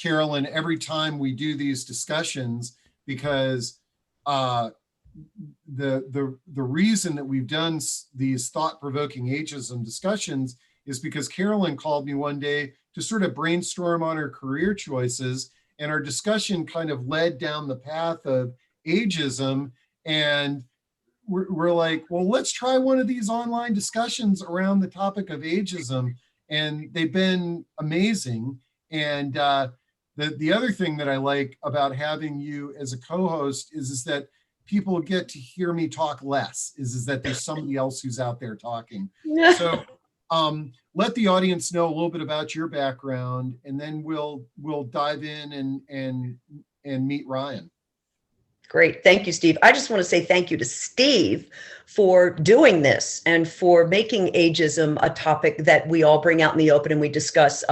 Carolyn, every time we do these discussions, because the reason that we've done these thought-provoking ageism discussions is because Carolyn called me one day to sort of brainstorm on her career choices, and our discussion kind of led down the path of ageism. And we're like, well, let's try one of these online discussions around the topic of ageism. And they've been amazing. And the other thing that I like about having you as a co-host is that people get to hear me talk less, is that there's somebody else who's out there talking. So let the audience know a little bit about your background, and then we'll dive in and meet Ryan. Great. Thank you, Steve. I just want to say thank you to Steve for doing this and for making ageism a topic that we all bring out in the open and we discuss.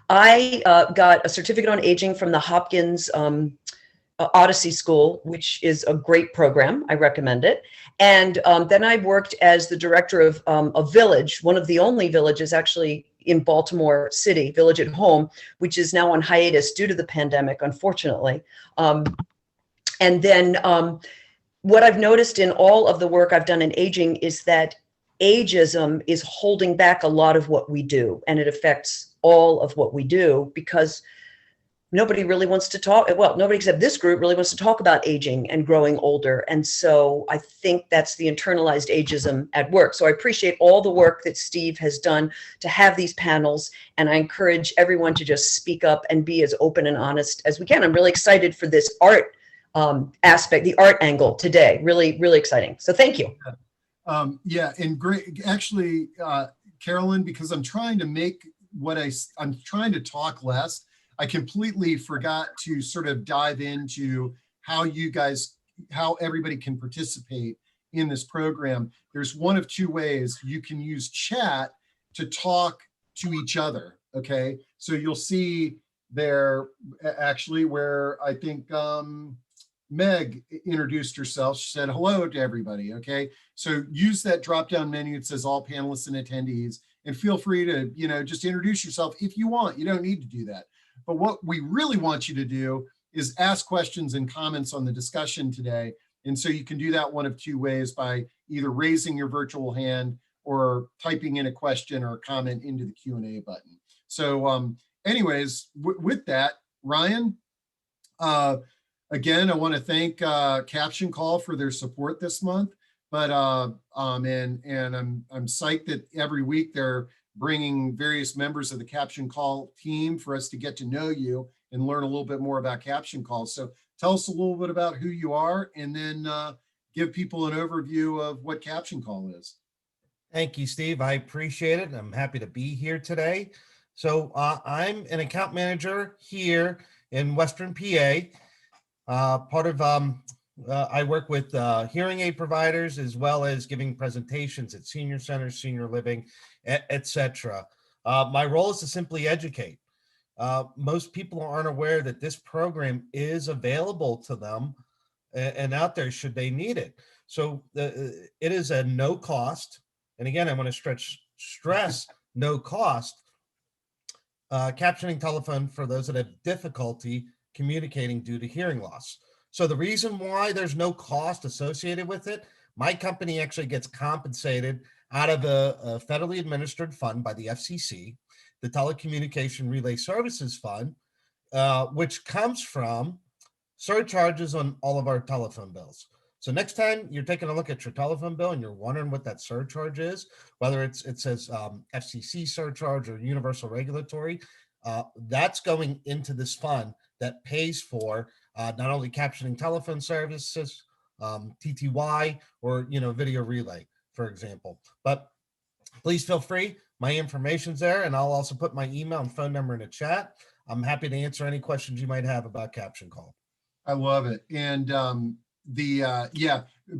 I got a certificate on aging from the Hopkins Odyssey School, which is a great program. I recommend it. And then I worked as the director of a village, one of the only villages actually in Baltimore City, Village at Home, which is now on hiatus due to the pandemic, unfortunately. And then what I've noticed in all of the work I've done in aging is that ageism is holding back a lot of what we do, and it affects all of what we do because nobody really wants to talk. Well, nobody except this group really wants to talk about aging and growing older. And so I think that's the internalized ageism at work. So I appreciate all the work that Steve has done to have these panels. And I encourage everyone to just speak up and be as open and honest as we can. I'm really excited for this art aspect, the art angle today. Really, really exciting. So thank you. Yeah, and great. Actually, Carolyn, because I'm trying to make I'm trying to talk less. I completely forgot to sort of dive into how everybody can participate in this program. There's one of two ways. You can use chat to talk to each other, okay? So you'll see there actually where I think Meg introduced herself. She said hello to everybody, okay? So use that drop-down menu. It says all panelists and attendees, and feel free to, just introduce yourself if you want. You don't need to do that. But what we really want you to do is ask questions and comments on the discussion today. And so you can do that one of two ways, by either raising your virtual hand or typing in a question or a comment into the Q&A button. So anyways, with that, Ryan, again, I want to thank Caption Call for their support this month. But and I'm psyched that every week they're bringing various members of the Caption Call team for us to get to know you and learn a little bit more about Caption Call. So tell us a little bit about who you are, and then give people an overview of what Caption Call is. Thank you, Steve. I appreciate it. I'm happy to be here today. So I'm an account manager here in Western PA. I work with hearing aid providers, as well as giving presentations at senior centers, senior living, etc. My role is to simply educate. Most people aren't aware that this program is available to them and out there should they need it. So it is a no cost. And again, I want to stress no cost captioning telephone for those that have difficulty communicating due to hearing loss. So the reason why there's no cost associated with it, my company actually gets compensated out of a federally administered fund by the FCC, the Telecommunication Relay Services Fund, which comes from surcharges on all of our telephone bills. So next time you're taking a look at your telephone bill and you're wondering what that surcharge is, whether it says FCC surcharge or universal regulatory, that's going into this fund that pays for not only captioning telephone services, TTY, or video relay, for example. But please feel free. My information's there, and I'll also put my email and phone number in the chat. I'm happy to answer any questions you might have about Caption Call. I love it. And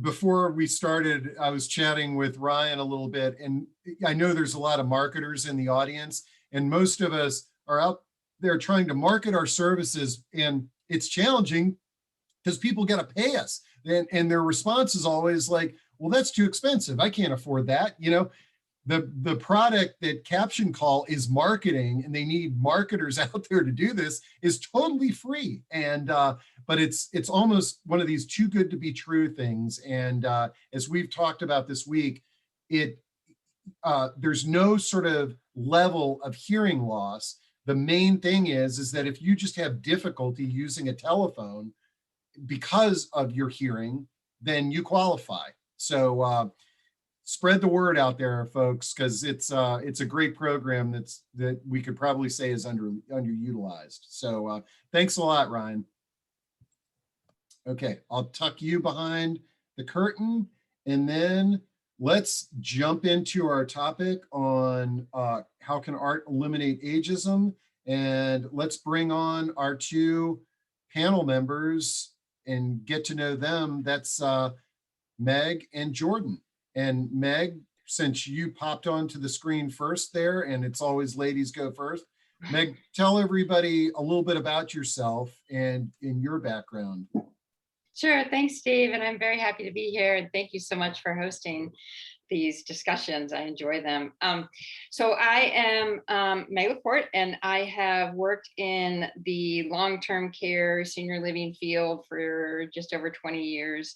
before we started, I was chatting with Ryan a little bit, and I know there's a lot of marketers in the audience, and most of us are out there trying to market our services, and it's challenging because people got to pay us, and their response is always like, well, that's too expensive. I can't afford that. the product that Caption Call is marketing, and they need marketers out there to do this, is totally free. And but it's almost one of these too good to be true things. And as we've talked about this week, there's no sort of level of hearing loss. The main thing is that if you just have difficulty using a telephone because of your hearing, then you qualify. So spread the word out there, folks, because it's a great program that we could probably say is underutilized. So thanks a lot, Ryan. Okay, I'll tuck you behind the curtain, and then let's jump into our topic on how can art eliminate ageism, and let's bring on our two panel members and get to know them. That's Meg and Jordan. And Meg, since you popped onto the screen first there, and it's always ladies go first, Meg, tell everybody a little bit about yourself and in your background. Sure. Thanks, Steve. And I'm very happy to be here. And thank you so much for hosting these discussions. I enjoy them. So I am Meg LaPorte, and I have worked in the long-term care senior living field for just over 20 years.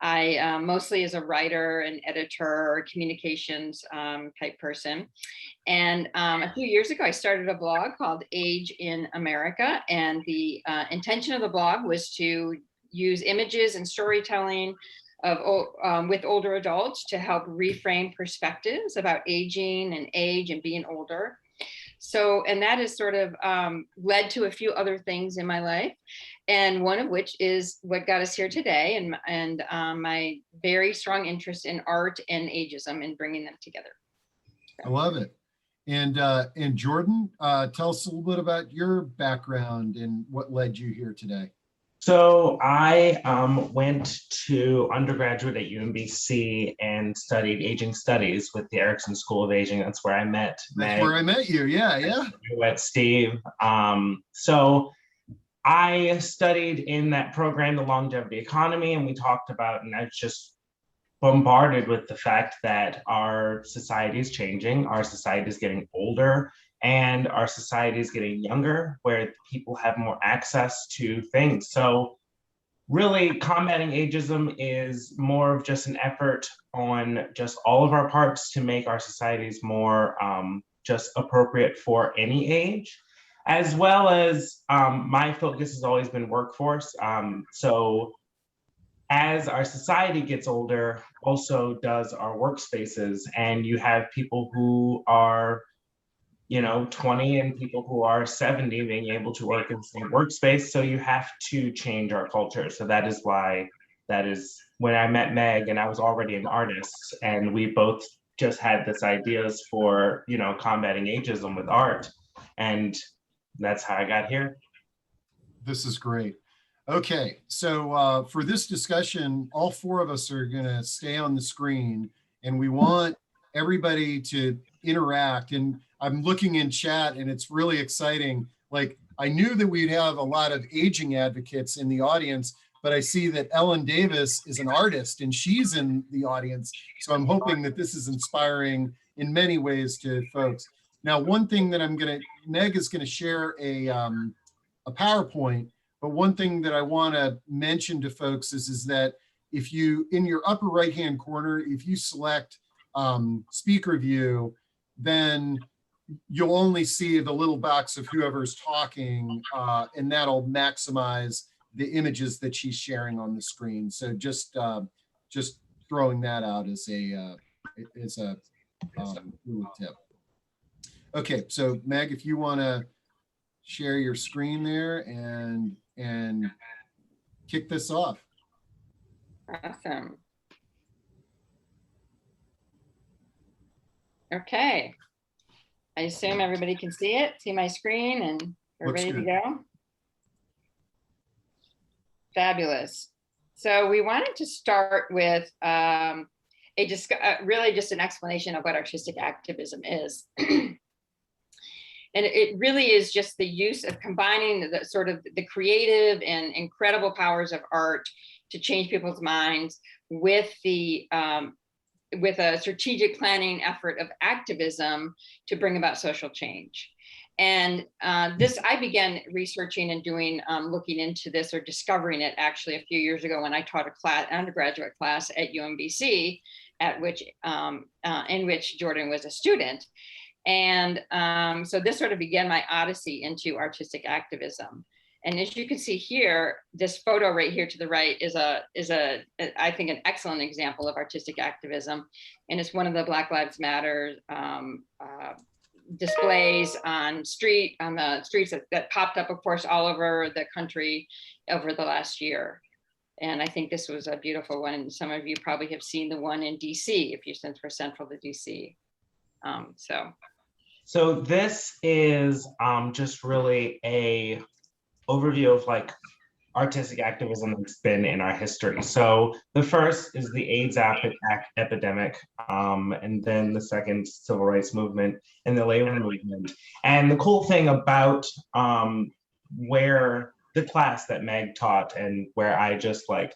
I mostly as a writer and editor, communications type person. And a few years ago, I started a blog called Age in America. And the intention of the blog was to use images and storytelling with older adults to help reframe perspectives about aging and age and being older. So, and that has sort of led to a few other things in my life, and one of which is what got us here today, and my very strong interest in art and ageism and bringing them together. I love it. And Jordan, tell us a little bit about your background and what led you here today. So I went to undergraduate at UMBC and studied aging studies with the Erickson School of Aging. That's where I met Meg. That's where I met you. Yeah. You met Steve. So I studied in that program, the longevity economy, and we talked about, and I was just bombarded with the fact that our society is changing, our society is getting older, and our society is getting younger, where people have more access to things. So really combating ageism is more of just an effort on just all of our parts to make our societies more just appropriate for any age, as well as my focus has always been workforce. So as our society gets older, also does our workspaces, and you have people who are 20 and people who are 70 being able to work in the same workspace. So you have to change our culture. So that is when I met Meg, and I was already an artist, and we both just had this ideas for, combating ageism with art. And that's how I got here. This is great. Okay, so for this discussion, all four of us are gonna stay on the screen, and we want everybody to interact. And I'm looking in chat, and it's really exciting. Like, I knew that we'd have a lot of aging advocates in the audience, but I see that Ellen Davis is an artist and she's in the audience. So I'm hoping that this is inspiring in many ways to folks. Now, one thing that Meg is gonna share a PowerPoint, but one thing that I wanna mention to folks is that if you, in your upper right-hand corner, if you select speaker view, then you'll only see the little box of whoever's talking, and that'll maximize the images that she's sharing on the screen. So just throwing that out as a little tip. Okay, so Meg, if you want to share your screen there and kick this off. Awesome. Okay. I assume everybody can see it, see my screen, and we're ready to go. Fabulous. So we wanted to start with really just an explanation of what artistic activism is. And it really is just the use of combining the sort of the creative and incredible powers of art to change people's minds with the with a strategic planning effort of activism to bring about social change. And this, I began researching and doing, looking into this or discovering it actually a few years ago when I taught a class, undergraduate class at UMBC, in which Jordan was a student. And so this sort of began my odyssey into artistic activism. And as you can see here, this photo right here to the right is I think an excellent example of artistic activism. And it's one of the Black Lives Matter displays on the streets that popped up, of course, all over the country over the last year. And I think this was a beautiful one. And some of you probably have seen the one in DC, if you since we're central to DC. So this is just really a overview of like artistic activism that's been in our history. So the first is the AIDS epidemic, and then the second, civil rights movement and the labor movement. And the cool thing about where the class that Meg taught and where I just like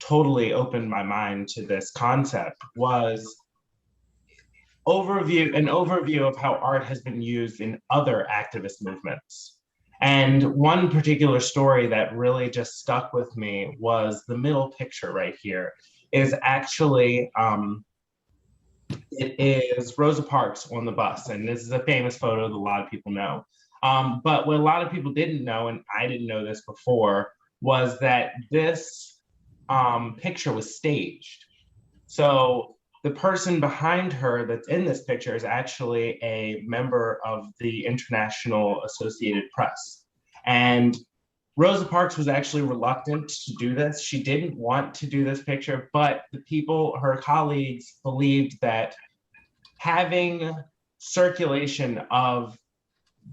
totally opened my mind to this concept was an overview of how art has been used in other activist movements. And one particular story that really just stuck with me was the middle picture right here is actually, it is Rosa Parks on the bus. And this is a famous photo that a lot of people know. But what a lot of people didn't know, and I didn't know this before, was that this picture was staged. So the person behind her that's in this picture is actually a member of the International Associated Press. And Rosa Parks was actually reluctant to do this. She didn't want to do this picture, but the people, her colleagues, believed that having circulation of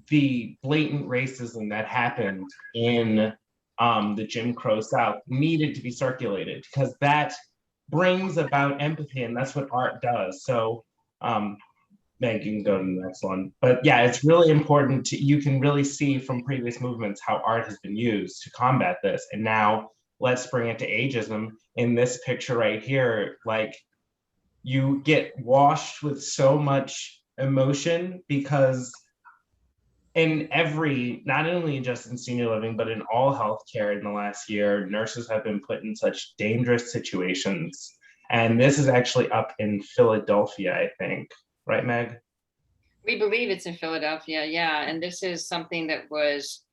the blatant racism that happened in the Jim Crow South needed to be circulated because that brings about empathy, and that's what art does. So Meg, you can go to the next one. But yeah, it's really important you can really see from previous movements how art has been used to combat this. And now let's bring it to ageism. In this picture right here, like you get washed with so much emotion because in not only just in senior living, but in all healthcare in the last year, nurses have been put in such dangerous situations. And this is actually up in Philadelphia, I think. Right, Meg? We believe it's in Philadelphia, yeah. And this is something that was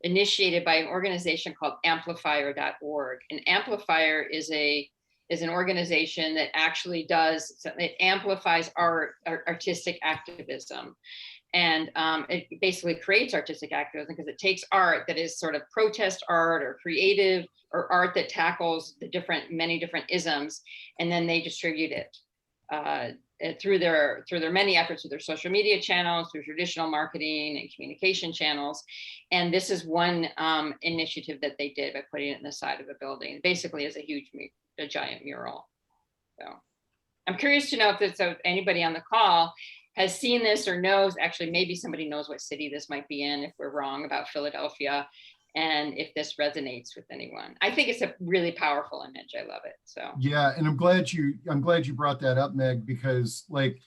initiated by an organization called amplifier.org. And Amplifier is an organization that actually it amplifies artistic activism. And it basically creates artistic activism because it takes art that is sort of protest art or creative or art that tackles the many different isms, and then they distribute it through their many efforts, through their social media channels, through traditional marketing and communication channels. And this is one initiative that they did by putting it in the side of a building, basically as a giant mural. So I'm curious to know if anybody on the call has seen this or knows, actually maybe somebody knows what city this might be in if we're wrong about Philadelphia, and if this resonates with anyone. I think it's a really powerful image. I love it. So yeah, and I'm glad you brought that up, Meg, because like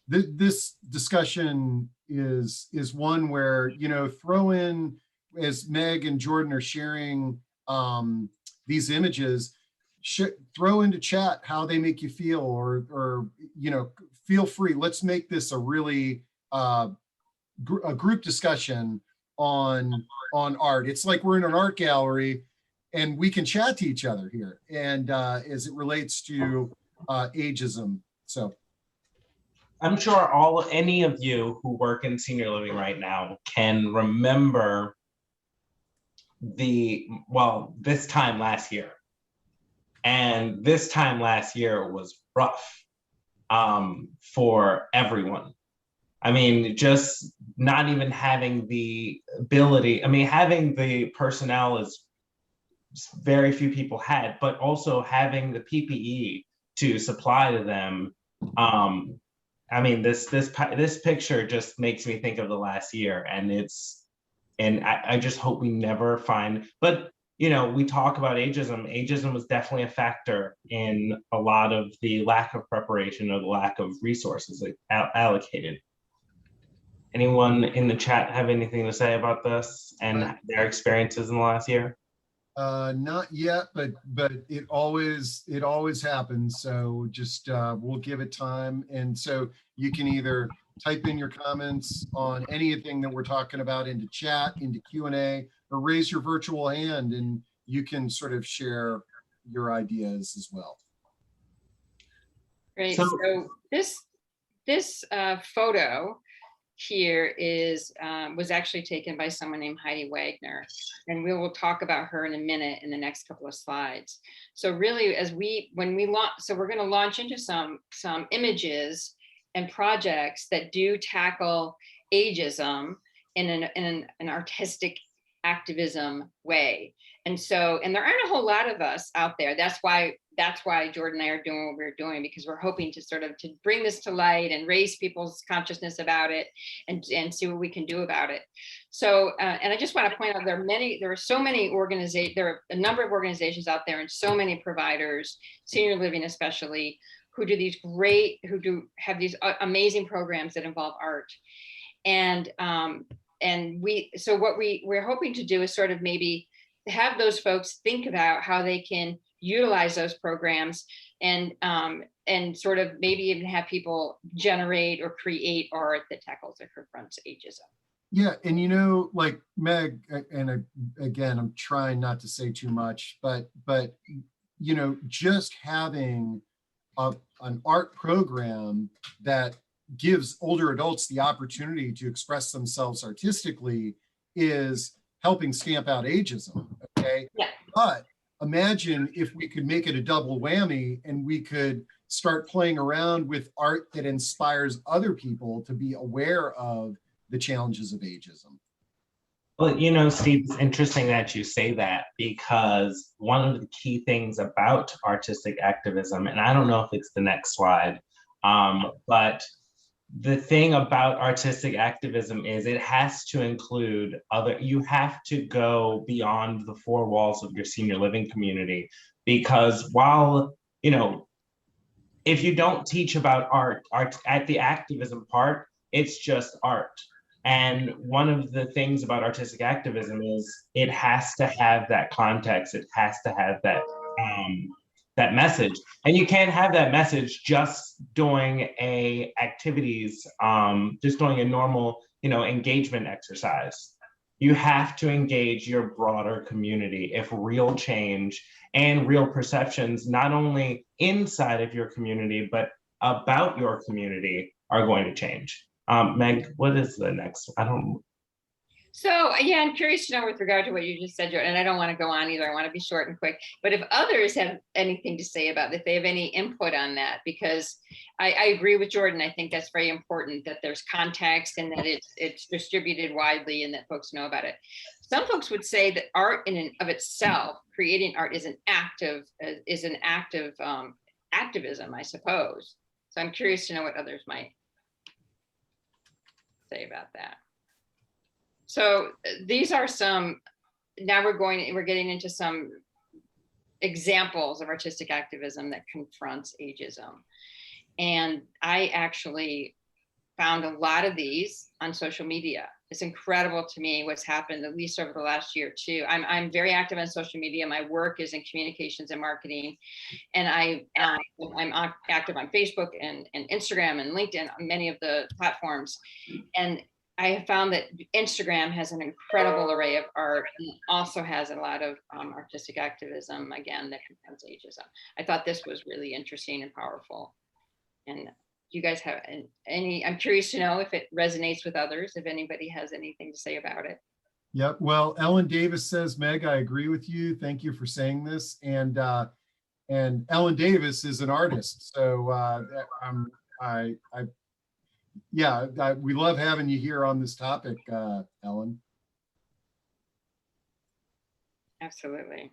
this discussion is one where, you know, throw in, as Meg and Jordan are sharing these images, throw into chat how they make you feel, or you know, feel free. Let's make this a really a group discussion on art. It's like we're in an art gallery and we can chat to each other here, and as it relates to ageism. So I'm sure any of you who work in senior living right now can remember this time last year. And this time last year was rough for everyone. I mean, just not even having the ability, I mean, having the personnel is very few people had, but also having the PPE to supply to them. I mean, this picture just makes me think of the last year, and I just hope we never find, but we talk about ageism. Ageism was definitely a factor in a lot of the lack of preparation or the lack of resources allocated. Anyone in the chat have anything to say about this and their experiences in the last year? Not yet, but it always happens. So just we'll give it time. And so you can either type in your comments on anything that we're talking about into chat, into Q&A, or raise your virtual hand and you can sort of share your ideas as well. Great. So this photo here was actually taken by someone named Heidi Wagner, and we will talk about her in a minute in the next couple of slides. So really, when we launch, so we're going to launch into some images and projects that do tackle ageism in an artistic activism way. And there aren't a whole lot of us out there. That's why Jordan and I are doing what we're doing, because we're hoping to to bring this to light and raise people's consciousness about it and see what we can do about it. So, and I just want to point out there are so many organizations, there are a number of organizations out there and so many providers, senior living especially, who have these amazing programs that involve art. And what we're hoping to do is sort of maybe have those folks think about how they can utilize those programs and sort of maybe even have people generate or create art that tackles or confronts ageism. Yeah, and like Meg, and again, I'm trying not to say too much, but just having an art program that gives older adults the opportunity to express themselves artistically is helping stamp out ageism, okay? Yeah. But imagine if we could make it a double whammy and we could start playing around with art that inspires other people to be aware of the challenges of ageism. Well, Steve, it's interesting that you say that, because one of the key things about artistic activism, and I don't know if it's the next slide, but the thing about artistic activism is it has to include you have to go beyond the four walls of your senior living community, because while, if you don't teach about art at the activism part, it's just art. And one of the things about artistic activism is it has to have that context. It has to have that message. And you can't have that message just doing activities, just doing a normal, engagement exercise. You have to engage your broader community if real change and real perceptions, not only inside of your community, but about your community, are going to change. Meg, what is the next? So yeah, I'm curious to know with regard to what you just said, Jordan, and I don't want to go on either. I want to be short and quick. But if others have anything to say about it, if they have any input on that, because I agree with Jordan. I think that's very important that there's context and that it's distributed widely and that folks know about it. Some folks would say that art in and of itself, creating art, is an active activism, I suppose. So I'm curious to know what others might say about that. So these are some, now we're getting into some examples of artistic activism that confronts ageism. And I actually found a lot of these on social media. It's incredible to me what's happened, at least over the last year or two. I'm very active on social media. My work is in communications and marketing. And I'm active on Facebook and Instagram and LinkedIn, many of the platforms. And I have found that Instagram has an incredible array of art and also has a lot of artistic activism, again, that confronts ageism. I thought this was really interesting and powerful. And you guys have I'm curious to know if it resonates with others, if anybody has anything to say about it. Yep. Well, Ellen Davis says, Meg, I agree with you. Thank you for saying this. And Ellen Davis is an artist. So we love having you here on this topic, Ellen. Absolutely.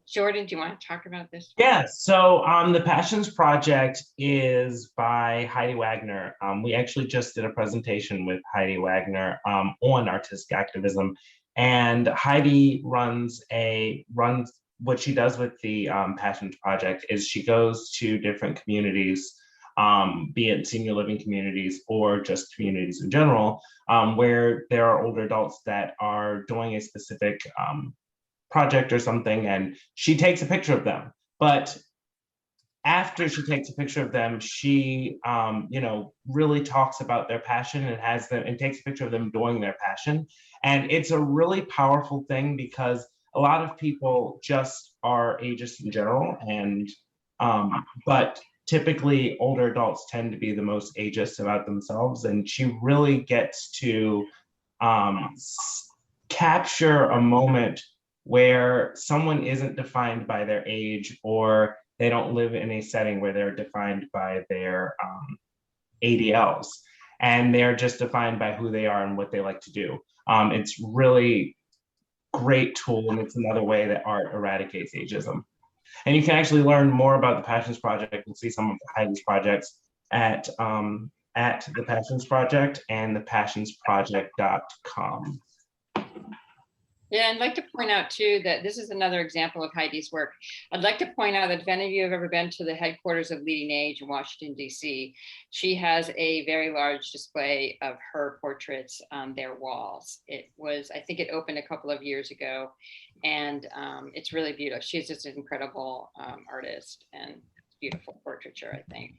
Jordan, do you want to talk about this? Yeah, so the Passions Project is by Heidi Wagner. We actually just did a presentation with Heidi Wagner on artistic activism, and Heidi runs what she does with the Passions Project is she goes to different communities, be it senior living communities or just communities in general, where there are older adults that are doing a specific project or something, and she takes a picture of them. But after she takes a picture of them, she really talks about their passion and has them and takes a picture of them doing their passion. And it's a really powerful thing because a lot of people just are ageist in general, and but typically older adults tend to be the most ageist about themselves, and she really gets to capture a moment where someone isn't defined by their age, or they don't live in a setting where they're defined by their ADLs, and they're just defined by who they are and what they like to do. It's really great tool, and it's another way that art eradicates ageism. And you can actually learn more about the Passions Project and see some of Heidi's projects at the Passions Project and thepassionsproject.com. Yeah, I'd like to point out too that this is another example of Heidi's work. I'd like to point out that if any of you have ever been to the headquarters of Leading Age in Washington, D.C., she has a very large display of her portraits on their walls. I think it opened a couple of years ago, and it's really beautiful. She's just an incredible artist, and beautiful portraiture, I think.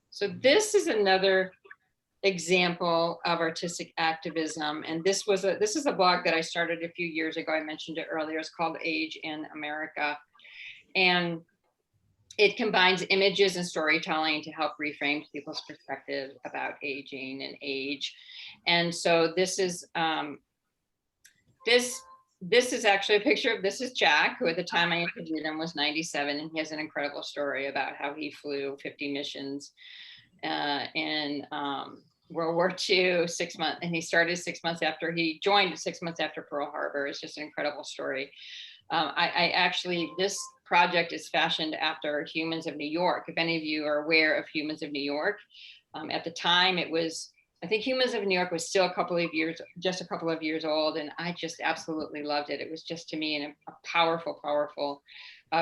So this is another example of artistic activism, and this is a blog that I started a few years ago. I mentioned it earlier. It's called Age in America, and it combines images and storytelling to help reframe people's perspective about aging and age. And so this is actually a picture of, this is Jack, who at the time I interviewed him was 97, and he has an incredible story about how he flew 50 missions in World War II, 6 months, and he started 6 months after he joined, 6 months after Pearl Harbor. It's just an incredible story. This project is fashioned after Humans of New York. If any of you are aware of Humans of New York, at the time I think Humans of New York was still just a couple of years old, and I just absolutely loved it. It was just, to me, a powerful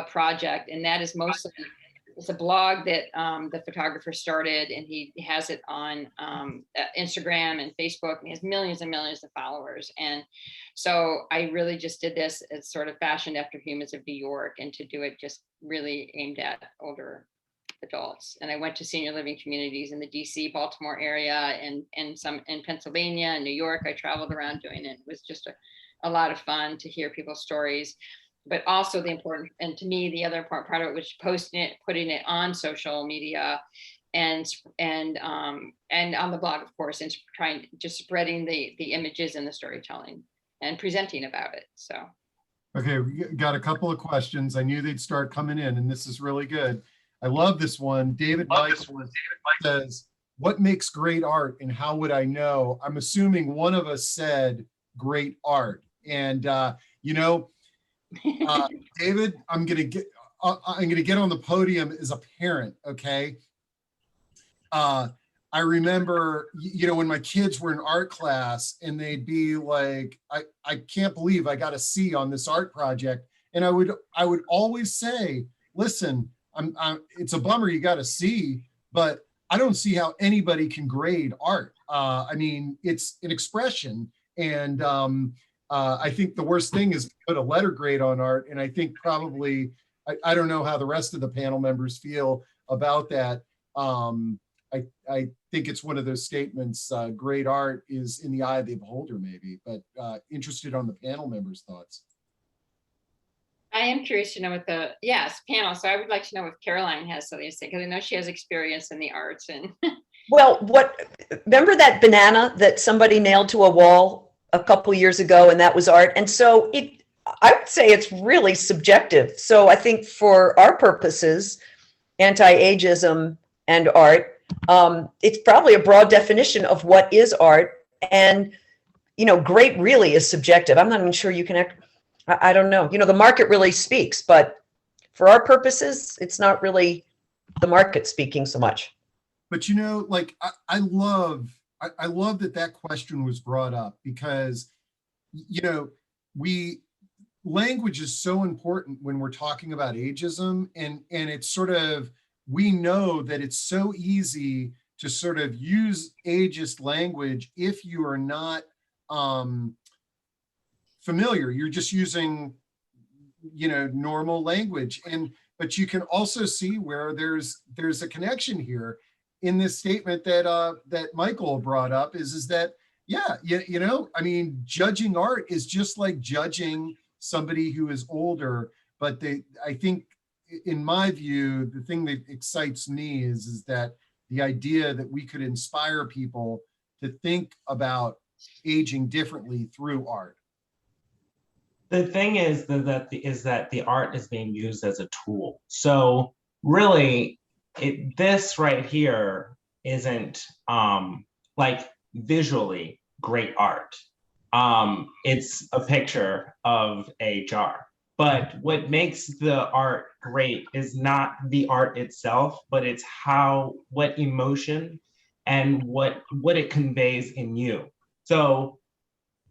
project, and that is mostly, it's a blog that the photographer started, and he has it on Instagram and Facebook, and he has millions and millions of followers. And so I really just did this as sort of fashioned after Humans of New York, and to do it just really aimed at older adults. And I went to senior living communities in the DC, Baltimore area, and some in Pennsylvania and New York. I traveled around doing it. It was just a lot of fun to hear people's stories. But also the important, and to me, the other part of it was posting it, putting it on social media, and on the blog, of course, and just spreading the images and the storytelling and presenting about it. So, okay, we got a couple of questions. I knew they'd start coming in, and this is really good. I love this one. David Mike says, "What makes great art, and how would I know?" I'm assuming one of us said great art, and David, I'm gonna get on the podium as a parent, okay? I remember, when my kids were in art class, and they'd be like, I can't believe I got a C on this art project, and I would always say, listen, it's a bummer you got a C, but I don't see how anybody can grade art. I mean, it's an expression, and I think the worst thing is to put a letter grade on art. And I think probably, I don't know how the rest of the panel members feel about that. I think it's one of those statements, great art is in the eye of the beholder, maybe, but interested on the panel members' thoughts. I am curious to know what panel. So I would like to know if Caroline has something to say, because I know she has experience in the arts. And Well, remember that banana that somebody nailed to a wall a couple years ago, and that was art? And so I would say it's really subjective. So I think for our purposes, anti-ageism and art It's probably a broad definition of what is art. And, great really is subjective. I'm not even sure you can I don't know. The market really speaks, but for our purposes, it's not really the market speaking so much. But like I love that question was brought up, because language is so important when we're talking about ageism, and it's sort of, we know that it's so easy to sort of use ageist language if you are not familiar. You're just using normal language, but you can also see where there's a connection here in this statement that Michael brought up, is that, yeah, I mean, judging art is just like judging somebody who is older. But I think, in my view, the thing that excites me is that the idea that we could inspire people to think about aging differently through art. The thing is that the art is being used as a tool. So really, this right here isn't like visually great art. It's a picture of a jar. But what makes the art great is not the art itself, but it's what emotion and what it conveys in you. So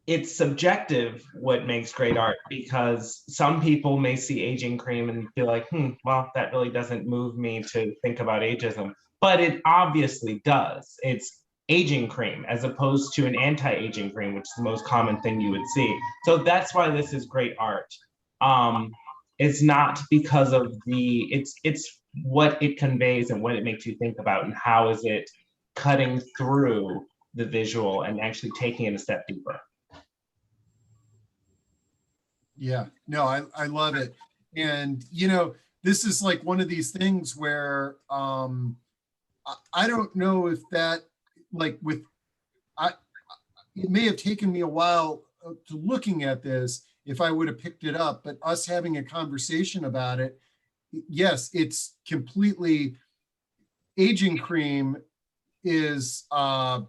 it's subjective what makes great art, because some people may see Aging Cream and be like, well, that really doesn't move me to think about ageism. But it obviously does. It's Aging Cream as opposed to an anti-aging cream, which is the most common thing you would see. So that's why this is great art. It's not because of it's what it conveys and what it makes you think about, and how is it cutting through the visual and actually taking it a step deeper. Yeah, no, I love it. And, this is like one of these things where I don't know if that, like it may have taken me a while to looking at this if I would have picked it up, but us having a conversation about it, yes, it's completely, Aging Cream is, I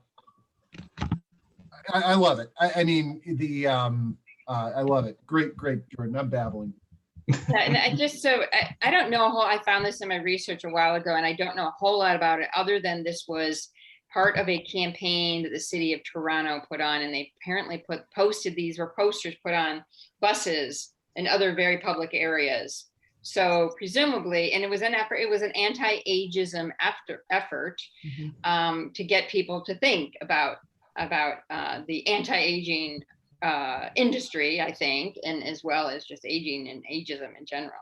love it. I mean, I love it. Great, Jordan. I'm babbling. Yeah, and I don't know I found this in my research a while ago, and I don't know a whole lot about it other than this was part of a campaign that the city of Toronto put on, and they apparently these were posters put on buses and other very public areas. So presumably, and it was an anti-ageism effort to get people to think about the anti-aging industry, I think, and as well as just aging and ageism in general.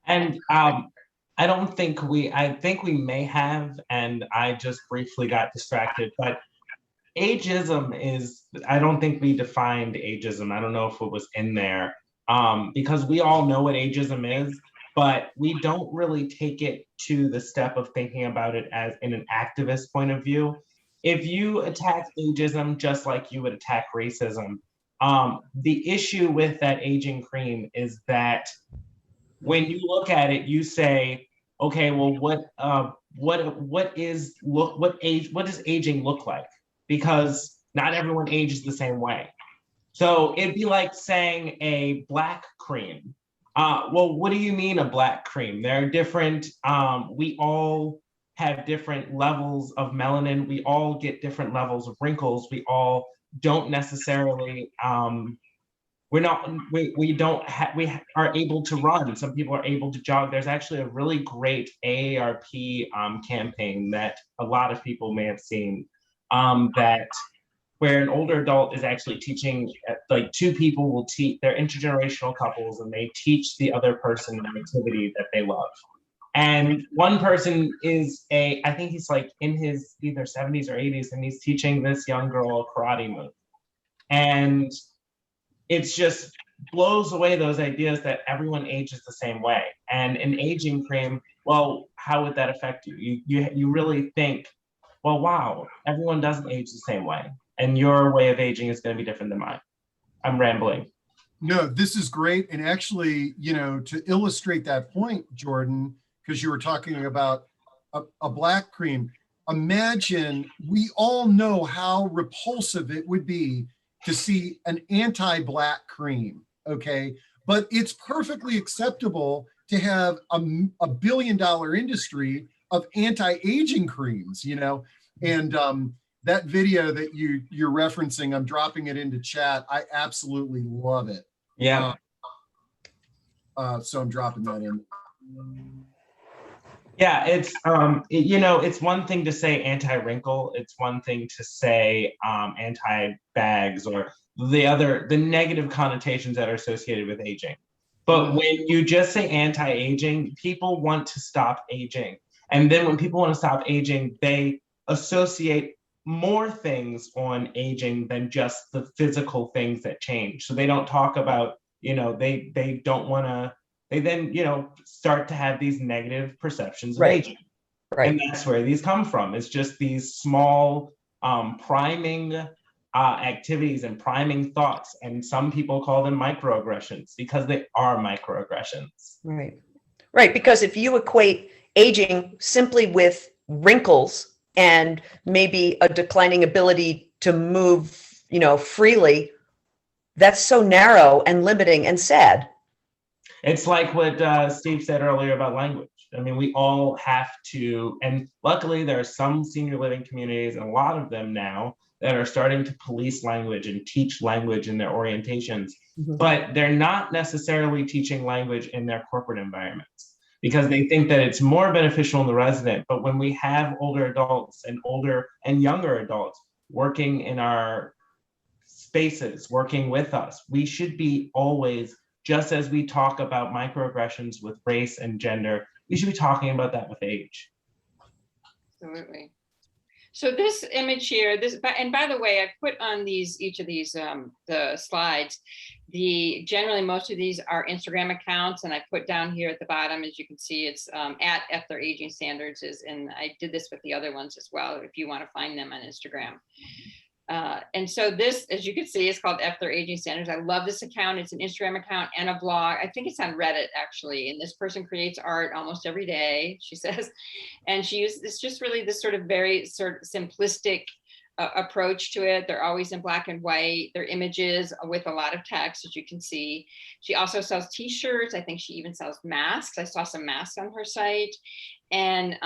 And I think we may have, and I just briefly got distracted, but ageism is, I don't think we defined ageism. I don't know if it was in there, because we all know what ageism is, but we don't really take it to the step of thinking about it as in an activist point of view. If you attack ageism just like you would attack racism, the issue with that Aging Cream is that when you look at it, you say, okay, well, what does aging look like? Because not everyone ages the same way. So it'd be like saying a black cream. Well, what do you mean a black cream? There are different, we all have different levels of melanin. We all get different levels of wrinkles. We all don't necessarily, we are able to run. Some people are able to jog. There's actually a really great AARP campaign that a lot of people may have seen, that where an older adult is actually teaching, like two people will teach, they're intergenerational couples, and they teach the other person an activity that they love. And one person is I think he's like in his either 70s or 80s, and he's teaching this young girl a karate move. And it's just blows away those ideas that everyone ages the same way. And an Aging Cream, well, how would that affect you? You really think, well, wow, everyone doesn't age the same way, and your way of aging is going to be different than mine. I'm rambling. No, this is great. And actually, to illustrate that point, Jordan, because you were talking about a black cream, imagine, we all know how repulsive it would be to see an anti-black cream, okay? But it's perfectly acceptable to have a billion-dollar industry of anti-aging creams, you know? And that video that you're referencing, I'm dropping it into chat. I absolutely love it. Yeah. So I'm dropping that in. Yeah, it's you know, it's one thing to say anti-wrinkle, it's one thing to say anti-bags, or the negative connotations that are associated with aging. But when you just say anti-aging, people want to stop aging. And then when people want to stop aging, they associate more things on aging than just the physical things that change. So they don't talk about, you know, they don't want to, they then, you know, start to have these negative perceptions of Right. aging. Right. And that's where these come from. It's just these small priming activities and priming thoughts. And some people call them microaggressions because they are microaggressions. Right. Right. Because if you equate aging simply with wrinkles and maybe a declining ability to move, you know, freely, that's so narrow and limiting and sad. It's like what Steve said earlier about language. I mean, we all have to, and luckily there are some senior living communities, and a lot of them now, that are starting to police language and teach language in their orientations, but they're not necessarily teaching language in their corporate environments because they think that it's more beneficial in the resident. But when we have older adults and older and younger adults working in our spaces, working with us, we should be always, just as we talk about microaggressions with race and gender, we should be talking about that with age. Absolutely. So this image here, and by the way, I put on each of these the slides. Generally most of these are Instagram accounts, and I put down here at the bottom, as you can see, it's at F Their Aging Standards and I did this with the other ones as well, if you want to find them on Instagram. And so this, as you can see, is called F Their Aging Standards. I love this account. It's an Instagram account and a blog. I think it's on Reddit actually. And this person creates art almost every day, she says. And she uses this just really this sort of very sort of simplistic approach to it. They're always in black and white. They're images with a lot of text, as you can see. She also sells t-shirts. I think she even sells masks. I saw some masks on her site, and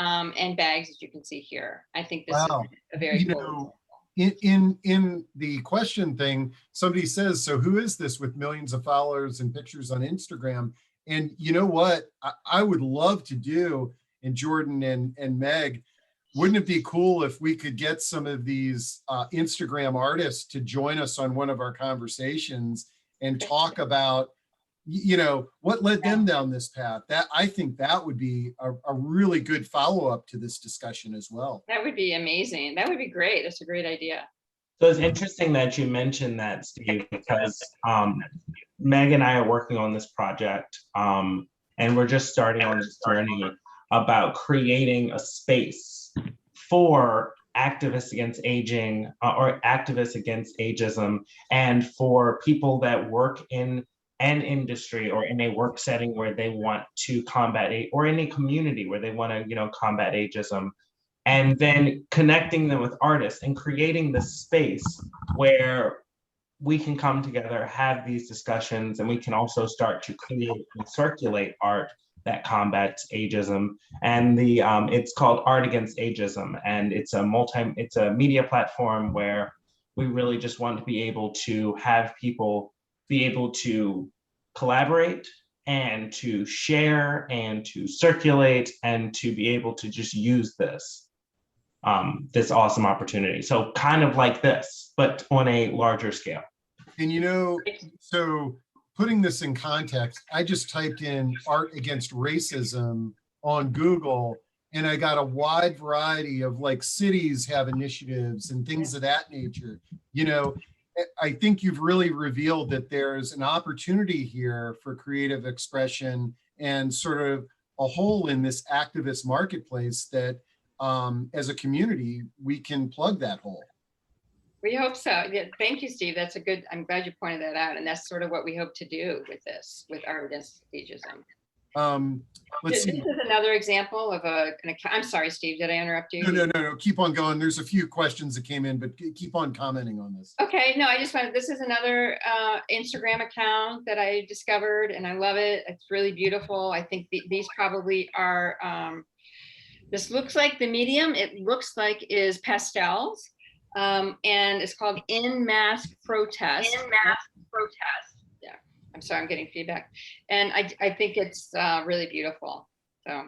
bags, as you can see here. I think this is a very cool. In the question thing, somebody says, so who is this with millions of followers and pictures on Instagram? And you know what I would love to do, and Jordan and Meg, wouldn't it be cool if we could get some of these Instagram artists to join us on one of our conversations and talk about, you know, what led them down this path? That, I think that would be a really good follow-up to this discussion as well. That would be amazing. That would be great. That's a great idea. So it's interesting that you mentioned that, Steve, because Meg and I are working on this project, and we're just starting on this journey about creating a space for activists against aging or activists against ageism, and for people that work in an industry or in a work setting where they want to combat or in a community where they want to, you know, combat ageism, and then connecting them with artists and creating the space where we can come together, have these discussions, and we can also start to create and circulate art that combats ageism. And it's called Art Against Ageism, and it's a media platform where we really just want to be able to have people be able to collaborate and to share and to circulate and to be able to just use this awesome opportunity. So kind of like this, but on a larger scale. And you know, so putting this in context, I just typed in Art Against Racism on Google, and I got a wide variety of, like, cities have initiatives and things of that nature. You know, I think you've really revealed that there's an opportunity here for creative expression and sort of a hole in this activist marketplace that as a community, we can plug that hole. We hope so. Yeah, thank you, Steve. That's a good, I'm glad you pointed that out. And that's sort of what we hope to do with this, with Art Against Ageism. Let's This see. is another example of an account. I'm sorry, Steve, did I interrupt you? No. Keep on going. There's a few questions that came in, but keep on commenting on this. Okay, no, I just wanted, this is another Instagram account that I discovered and I love it. It's really beautiful. I think these probably are, this looks like the medium, it looks like is pastels. And it's called In Mask Protest. In Mask Protest. Yeah, I'm sorry, I'm getting feedback. And I think it's really beautiful, so.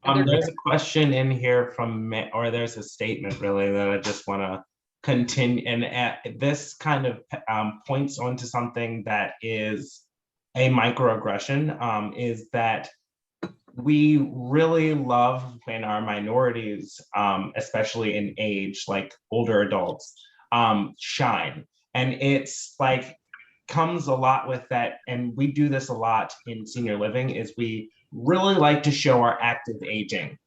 There's a question in here from, or there's a statement really that I just want to continue, and this kind of points onto something that is a microaggression, is that we really love when our minorities, especially in age, like older adults, shine. And it's like, comes a lot with that, and we do this a lot in senior living, is we really like to show our active aging.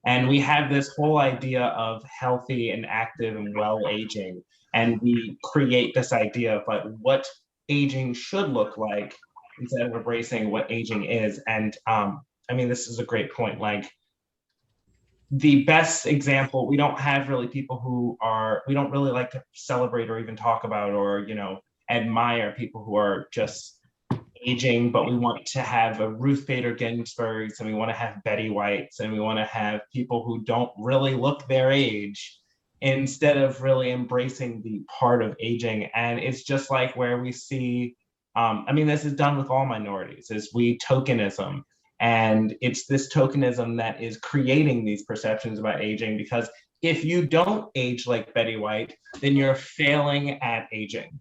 And we have this whole idea of healthy and active and well aging. And we create this idea of like what aging should look like instead of embracing what aging is. And I mean, this is a great point. Like, the best example, we don't have really people who are, we don't really like to celebrate or even talk about or, you know, admire people who are just aging, but we want to have a Ruth Bader Ginsburg's, and we want to have Betty White's, and we want to have people who don't really look their age, instead of really embracing the part of aging. And it's just like where we see, I mean, this is done with all minorities, is we tokenism. And it's this tokenism that is creating these perceptions about aging, because if you don't age like Betty White, then you're failing at aging.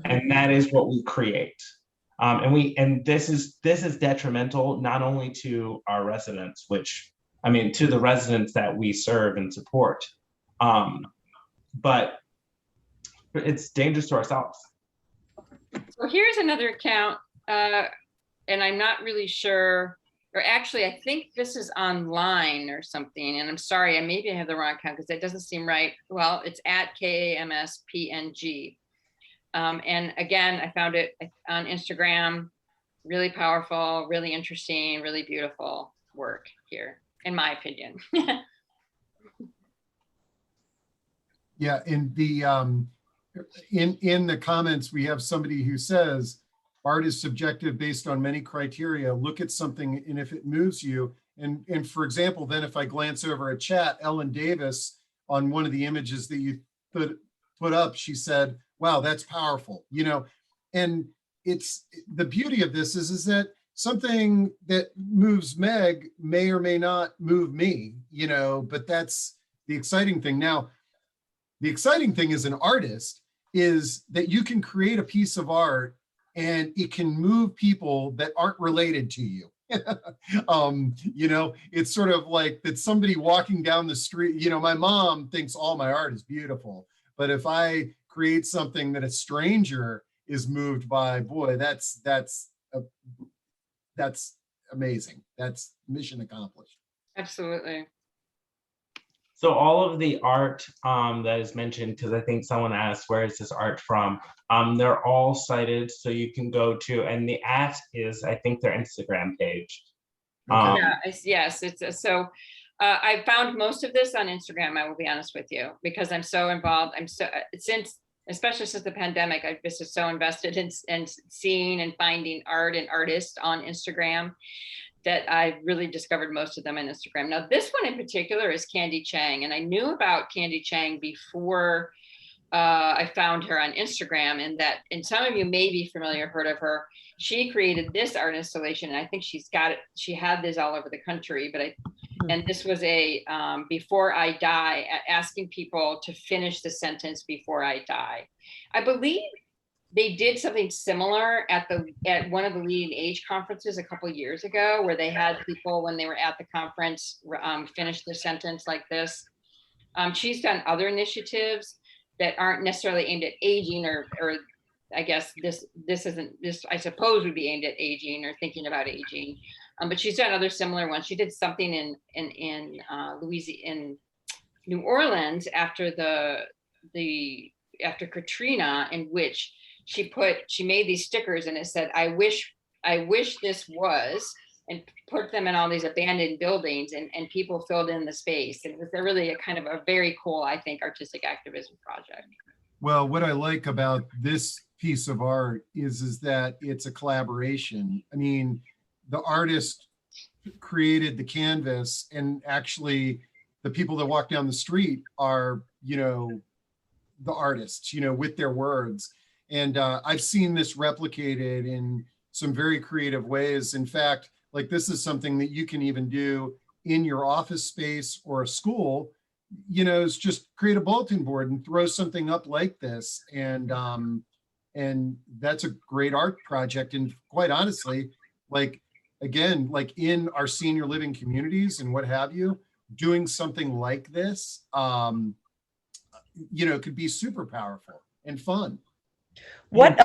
And that is what we create. And this is detrimental not only to our residents, which, I mean, to the residents that we serve and support, but it's dangerous to ourselves. So here's another account, and I'm not really sure, or actually, I think this is online or something. And I'm sorry, maybe I have the wrong account because that doesn't seem right. Well, it's at KAMSPNG. And again, I found it on Instagram, really powerful, really interesting, really beautiful work here, in my opinion. Yeah, in the comments, we have somebody who says, art is subjective based on many criteria. Look at something, and if it moves you, and for example, then if I glance over at chat, Ellen Davis, on one of the images that you put up, she said, wow, that's powerful, you know. And it's the beauty of this is that something that moves Meg may or may not move me, you know, but that's the exciting thing. Now, the exciting thing as an artist is that you can create a piece of art and it can move people that aren't related to you. You know, it's sort of like that somebody walking down the street, you know, my mom thinks all my art is beautiful, but if I create something that a stranger is moved by, boy, that's amazing. That's mission accomplished. Absolutely. So all of the art that is mentioned, because I think someone asked, where is this art from? They're all cited, so you can go to, and the @ is, I think, their Instagram page. Yeah, yes, it's so I found most of this on Instagram, I will be honest with you, because I'm so involved. I'm so, especially since the pandemic, I've been so invested in seeing and finding art and artists on Instagram, that I really discovered most of them on Instagram. Now, this one in particular is Candy Chang, and I knew about Candy Chang before I found her on Instagram, and some of you may be familiar, heard of her. She created this art installation, and I think she's got it. She had this all over the country, and this was a before I die, asking people to finish the sentence before I die. I believe they did something similar at one of the Leading Age conferences a couple of years ago, where they had people, when they were at the conference, finish the sentence like this. She's done other initiatives that aren't necessarily aimed at aging, or I guess this I suppose would be aimed at aging or thinking about aging. But she's done other similar ones. She did something in Louisiana, in New Orleans after after Katrina, in which she made these stickers, and it said, I wish this was, and put them in all these abandoned buildings, and people filled in the space. It was really a kind of a very cool, I think, artistic activism project. Well, what I like about this piece of art is that it's a collaboration. I mean, the artist created the canvas, and actually the people that walk down the street are, you know, the artists, you know, with their words. And I've seen this replicated in some very creative ways. In fact, like, this is something that you can even do in your office space or a school, you know, is just create a bulletin board and throw something up like this. And that's a great art project. And quite honestly, like, again, like in our senior living communities and what have you, doing something like this, you know, could be super powerful and fun. What?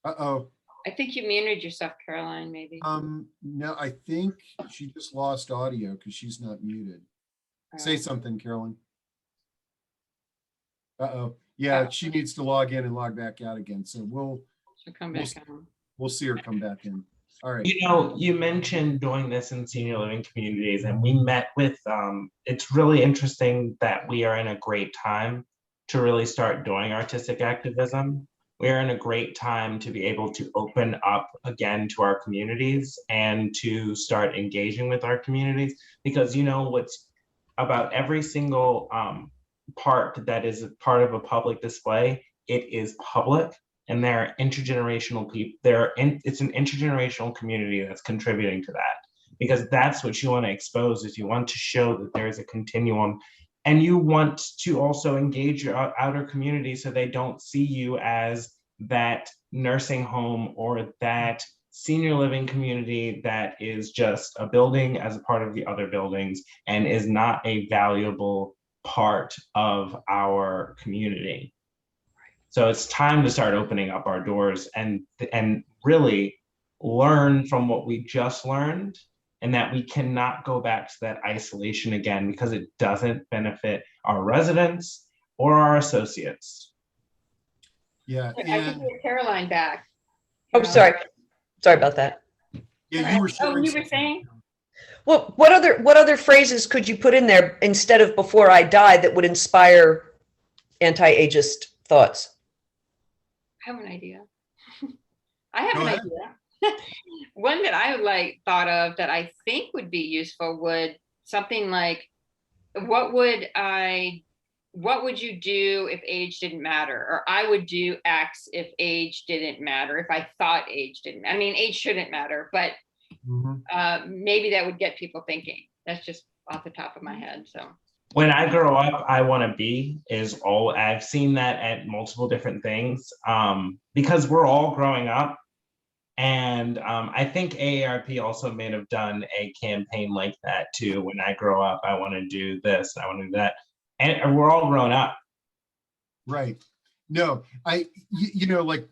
Uh-oh. I think you muted yourself, Caroline, maybe. No, I think she just lost audio because she's not muted. Say something, Carolyn. Uh-oh. Yeah, she needs to log in and log back out again. So She'll come back on. we'll see her come back in. All right. You know, you mentioned doing this in senior living communities, and we met with, it's really interesting that we are in a great time to really start doing artistic activism. We are in a great time to be able to open up again to our communities and to start engaging with our communities, because, you know, what's about every single part that is a part of a public display, it is public. And there are intergenerational people, it's an intergenerational community that's contributing to that, because that's what you want to expose, is you want to show that there is a continuum, and you want to also engage your outer community so they don't see you as that nursing home or that senior living community that is just a building as a part of the other buildings and is not a valuable part of our community. So it's time to start opening up our doors and really learn from what we just learned, and that we cannot go back to that isolation again, because it doesn't benefit our residents or our associates. Yeah. I can hear Caroline back. Oh, sorry. Sorry about that. Yeah, you were Oh, you were saying? Well, what other phrases could you put in there instead of "before I die" that would inspire anti-ageist thoughts? I have an idea. I have Go an ahead. idea. One that I would thought of that I think would be useful would something like, what would you do if age didn't matter? Or I would do X if age didn't matter, if I thought age didn't. I mean, age shouldn't matter, but maybe that would get people thinking. That's just off the top of my head. So when I grow up, I want to be is all. I've seen that at multiple different things, because we're all growing up. And I think AARP also may have done a campaign like that too. When I grow up, I want to do this, I want to do that. And we're all grown up. Right. No, you know, like,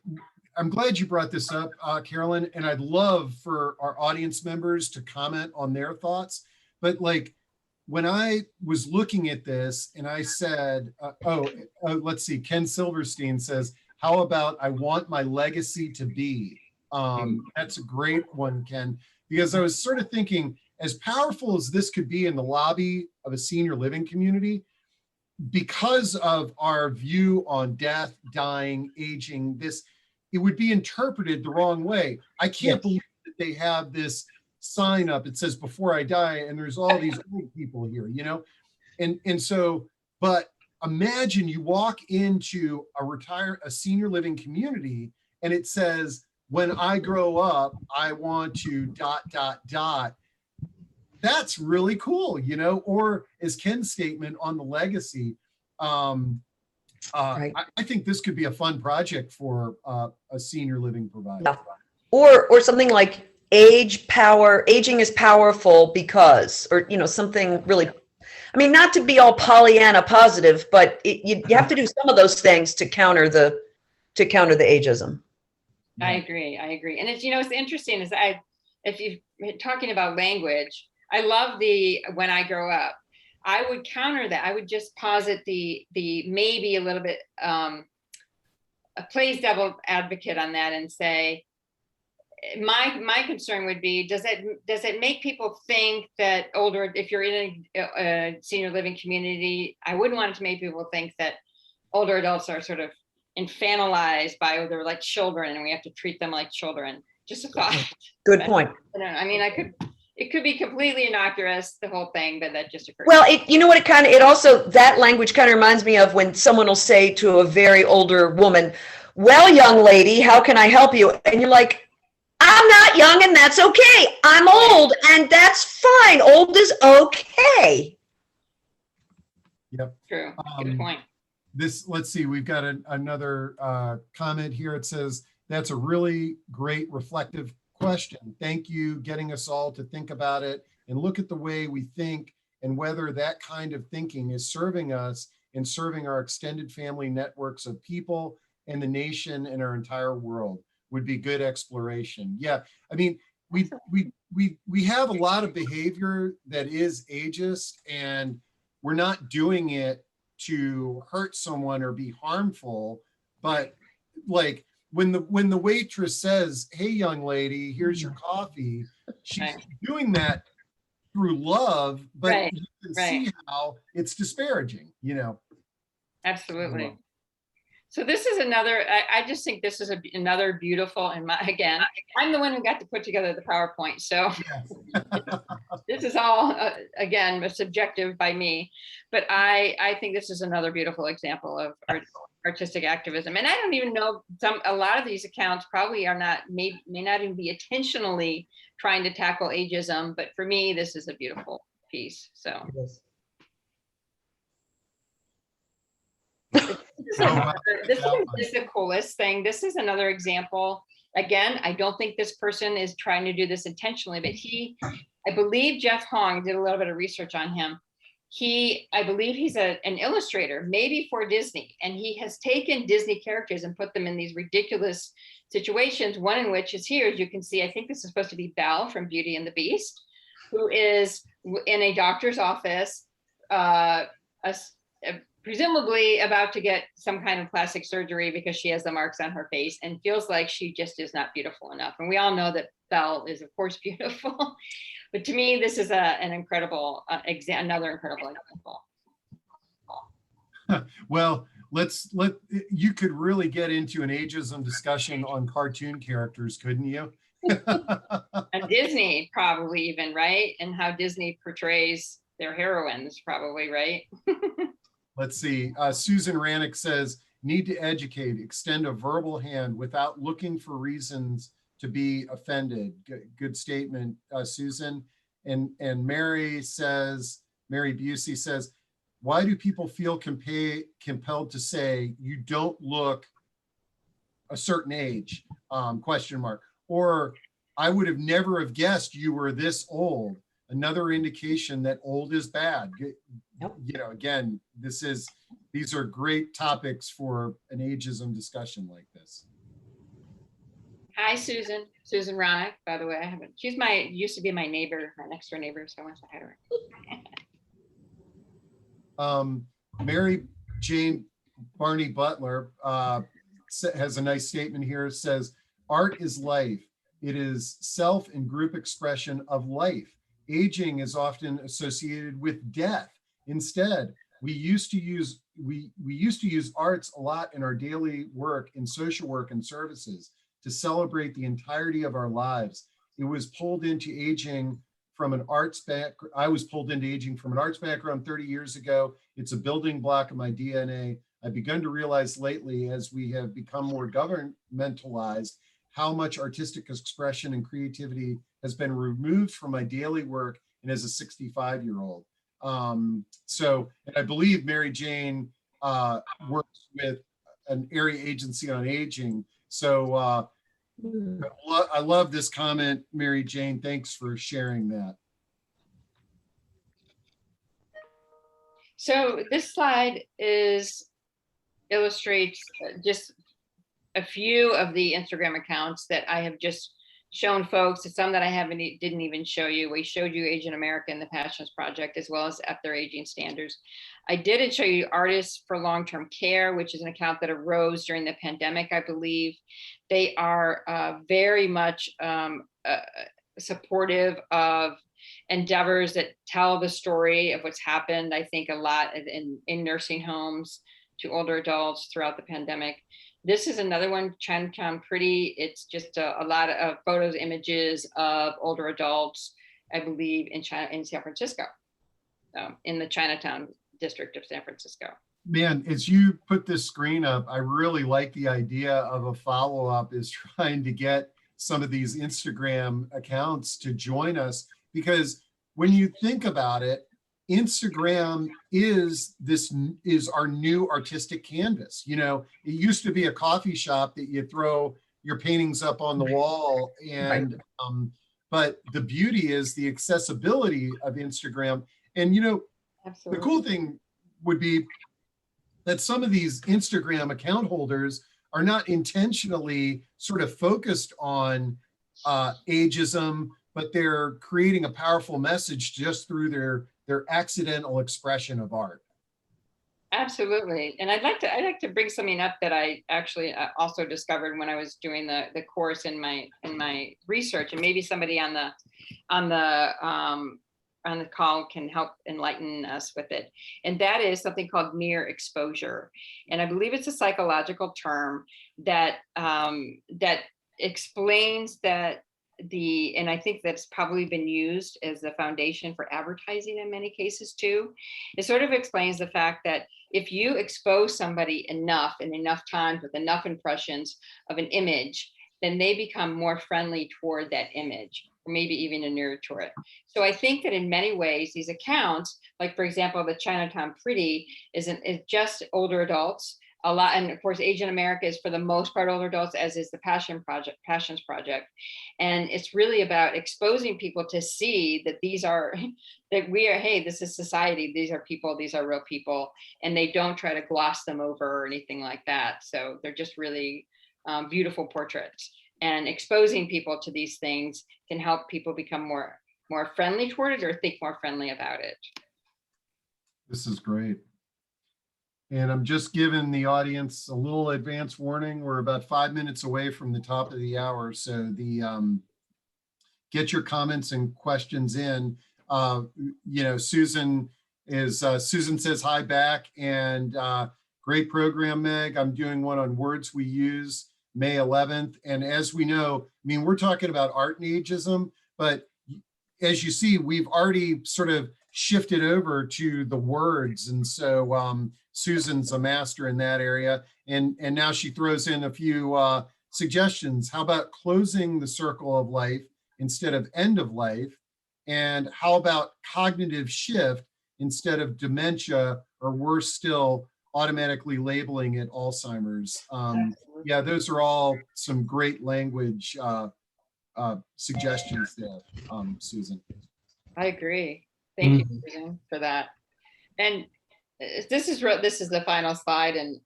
I'm glad you brought this up, Carolyn, and I'd love for our audience members to comment on their thoughts. But like, when I was looking at this and I said, let's see, Ken Silverstein says, how about I want my legacy to be? That's a great one, Ken, because I was sort of thinking, as powerful as this could be in the lobby of a senior living community, because of our view on death, dying, aging, it would be interpreted the wrong way. I can't believe that they have this sign up. It says, "Before I die," and there's all these old people here, you know? And so, but imagine you walk into a senior living community and it says, "When I grow up, I want to ... That's really cool, you know? Or as Ken's statement on the legacy, Right. I think this could be a fun project for a senior living provider. Yeah. Or something like aging is powerful because, or, you know, something really, I mean, not to be all Pollyanna positive, but you have to do some of those things to counter the ageism. I agree. And it's, you know, it's interesting is if you're talking about language, I love when I grow up. I would counter that. I would just posit the maybe a little bit plays devil advocate on that and say, my concern would be, does it make people think that older, if you're in a senior living community, I wouldn't want it to make people think that older adults are sort of infantilized by, they're like children and we have to treat them like children. Just a thought. Good point. I mean, it could be completely innocuous, the whole thing, but that just occurred. Well, you know what, it also, that language kind of reminds me of when someone will say to a very older woman, well, young lady, how can I help you? And you're like, I'm not young and that's okay. I'm old and that's fine. Old is okay. Yep. True. Good point. Let's see, we've got another comment here. It says, that's a really great reflective question. Thank you, getting us all to think about it and look at the way we think and whether that kind of thinking is serving us and serving our extended family networks of people and the nation and our entire world. Would be good exploration. Yeah, I mean, we have a lot of behavior that is ageist, and we're not doing it to hurt someone or be harmful. But like when the waitress says, "Hey, young lady, here's your coffee," she's doing that through love, but you can see how it's disparaging. You know. Absolutely. So this is another, I just think this is another beautiful, and again, I'm the one who got to put together the PowerPoint. So this is all, again, subjective by me, but I think this is another beautiful example of artistic activism. And I don't even know, a lot of these accounts probably are not, may not even be intentionally trying to tackle ageism, but for me, this is a beautiful piece, so. This is the coolest thing. This is another example. Again, I don't think this person is trying to do this intentionally, but I believe Jeff Hong did a little bit of research on him. I believe he's an illustrator, maybe for Disney, and he has taken Disney characters and put them in these ridiculous situations. One in which is here, as you can see, I think this is supposed to be Belle from Beauty and the Beast, who is in a doctor's office, presumably about to get some kind of plastic surgery because she has the marks on her face and feels like she just is not beautiful enough. And we all know that Belle is, of course, beautiful. But to me, this is an incredible another incredible example. Well, you could really get into an ageism discussion on cartoon characters, couldn't you? And Disney probably even, right? And how Disney portrays their heroines probably, right? Let's see. Susan Rannick says, need to educate, extend a verbal hand without looking for reasons to be offended. Good statement, Susan. And Mary Busey says, why do people feel compelled to say you don't look a certain age? Question mark. Or I would have never have guessed you were this old. Another indication that old is bad. You know, again, these are great topics for an ageism discussion like this. Hi, Susan Ronick, by the way. I haven't, she's used to be my neighbor, my next door neighbor, so I want to hi to her. Mary Jane Barney Butler has a nice statement here. It says, art is life. It is self and group expression of life. Aging is often associated with death. Instead, we used to use arts a lot in our daily work, in social work and services, to celebrate the entirety of our lives. It was pulled into aging from an arts background. I was pulled into aging from an arts background 30 years ago. It's a building block of my DNA. I've begun to realize lately, as we have become more governmentalized, how much artistic expression and creativity has been removed from my daily work and as a 65-year-old. So, and I believe Mary Jane works with an area agency on aging. So I love this comment, Mary Jane. Thanks for sharing that. So this slide illustrates just a few of the Instagram accounts that I have just shown folks, some that I didn't even show you. We showed you Asian America and the Passions Project, as well as At Their Aging Standards. I didn't show you Artists for Long-Term Care, which is an account that arose during the pandemic, I believe. They are very much supportive of endeavors that tell the story of what's happened, I think, a lot in nursing homes to older adults throughout the pandemic. This is another one, Chinatown Pretty. It's just a lot of photos, images of older adults, I believe, in San Francisco, in the Chinatown district of San Francisco. Man, as you put this screen up, I really like the idea of a follow-up is trying to get some of these Instagram accounts to join us, because when you think about it, Instagram is our new artistic canvas. You know, it used to be a coffee shop that you throw your paintings up on the wall, and but the beauty is the accessibility of Instagram. And you know, Absolutely. the cool thing would be that some of these Instagram account holders are not intentionally sort of focused on ageism, but they're creating a powerful message just through their accidental expression of art. Absolutely. And I'd like to bring something up that I actually also discovered when I was doing the course in my research, and maybe somebody on the call can help enlighten us with it. And that is something called near exposure. And I believe it's a psychological term that that explains that and I think that's probably been used as the foundation for advertising in many cases too. It sort of explains the fact that if you expose somebody enough and enough times with enough impressions of an image, then they become more friendly toward that image, or maybe even inured to it. So I think that in many ways, these accounts, like for example, the Chinatown Pretty is just older adults. A lot, and of course, Asian America is for the most part older adults, as is the Passions Project. And it's really about exposing people to see that hey, this is society, these are people, these are real people, and they don't try to gloss them over or anything like that. So they're just really beautiful portraits. And exposing people to these things can help people become more friendly toward it, or think more friendly about it. This is great. And I'm just giving the audience a little advance warning. We're about 5 minutes away from the top of the hour. So get your comments and questions in. You know, Susan says hi back, and great program, Meg. I'm doing one on words we use May 11th. And as we know, I mean, we're talking about art and ageism, but as you see, we've already sort of shifted over to the words. And so Susan's a master in that area. And now she throws in a few suggestions. How about closing the circle of life instead of end of life? And how about cognitive shift instead of dementia, or worse still, automatically labeling it Alzheimer's? Yeah, those are all some great language suggestions there, Susan. I agree. Thank you, Susan, for that. And this is the final slide, and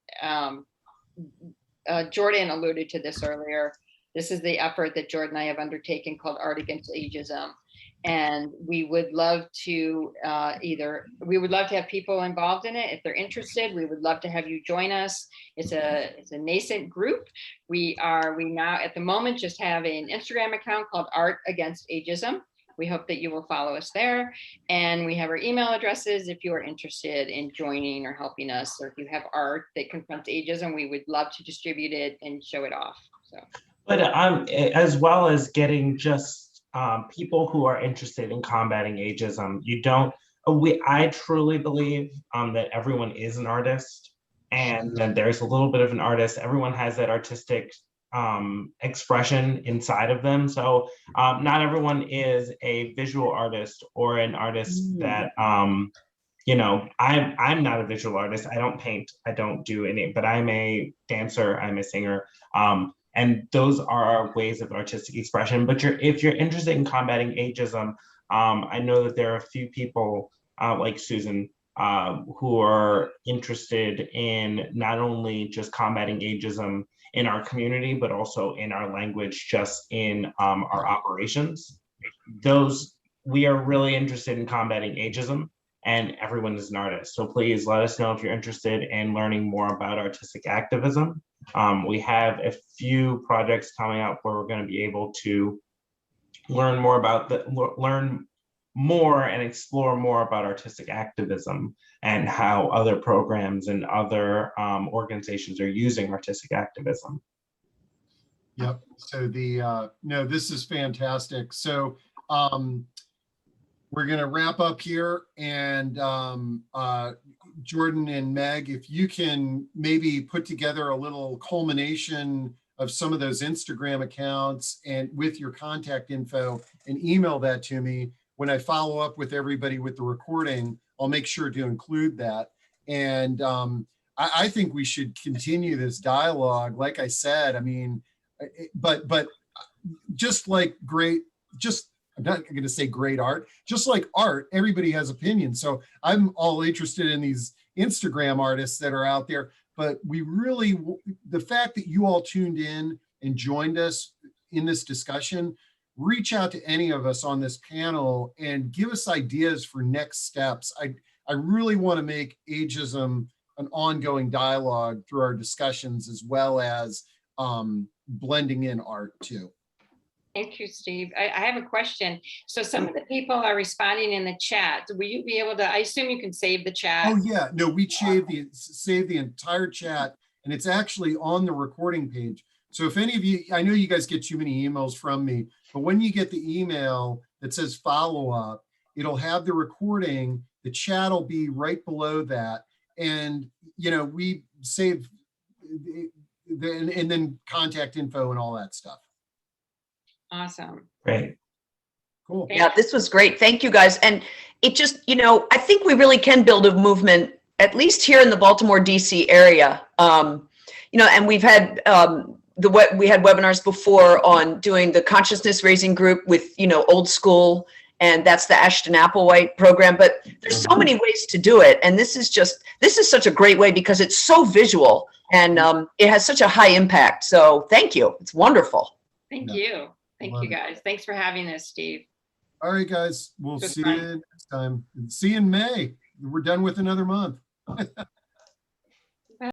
Jordan alluded to this earlier. This is the effort that Jordan and I have undertaken called Art Against Ageism. And we would love to have people involved in it. If they're interested, we would love to have you join us. It's a nascent group. We now at the moment just have an Instagram account called Art Against Ageism. We hope that you will follow us there. And we have our email addresses if you are interested in joining or helping us, or if you have art that confronts ageism, we would love to distribute it and show it off. So, but as well as getting just people who are interested in combating ageism, I truly believe that everyone is an artist, and that there's a little bit of an artist. Everyone has that artistic expression inside of them. So not everyone is a visual artist or an artist that, you know, I'm not a visual artist. I don't paint, I don't do any, but I'm a dancer, I'm a singer. And those are ways of artistic expression. But if you're interested in combating ageism, I know that there are a few people like Susan who are interested in not only just combating ageism in our community, but also in our language, just in our operations. We are really interested in combating ageism, and everyone is an artist. So please let us know if you're interested in learning more about artistic activism. We have a few projects coming up where we're going to be able to learn more and explore more about artistic activism and how other programs and other organizations are using artistic activism. Yep. So no, this is fantastic. So we're going to wrap up here, and Jordan and Meg, if you can maybe put together a little culmination of some of those Instagram accounts and with your contact info and email that to me. When I follow up with everybody with the recording, I'll make sure to include that. And I think we should continue this dialogue. Like I said, I mean, but just like I'm not going to say great art, just like art, everybody has opinions. So I'm all interested in these Instagram artists that are out there, but the fact that you all tuned in and joined us in this discussion, reach out to any of us on this panel and give us ideas for next steps. I really want to make ageism an ongoing dialogue through our discussions, as well as blending in art too. Thank you, Steve. I have a question. So some of the people are responding in the chat. Will you be able to, I assume you can save the chat? Oh yeah, no, we save the entire chat, and it's actually on the recording page. So if any of you, I know you guys get too many emails from me, but when you get the email that says follow up, it'll have the recording, the chat will be right below that. And, we save and then contact info and all that stuff. Awesome. Great. Cool. Yeah, this was great. Thank you, guys. And it just, I think we really can build a movement, at least here in the Baltimore, DC area. And we've had, we had webinars before on doing the consciousness raising group with, old school, and that's the Ashton Applewhite program. But there's so many ways to do it. And this is such a great way because it's so visual and it has such a high impact. So thank you. It's wonderful. Thank you. Thank you, guys. Thanks for having us, Steve. All right, guys. We'll Good see fun. you next time. See you in May. We're done with another month.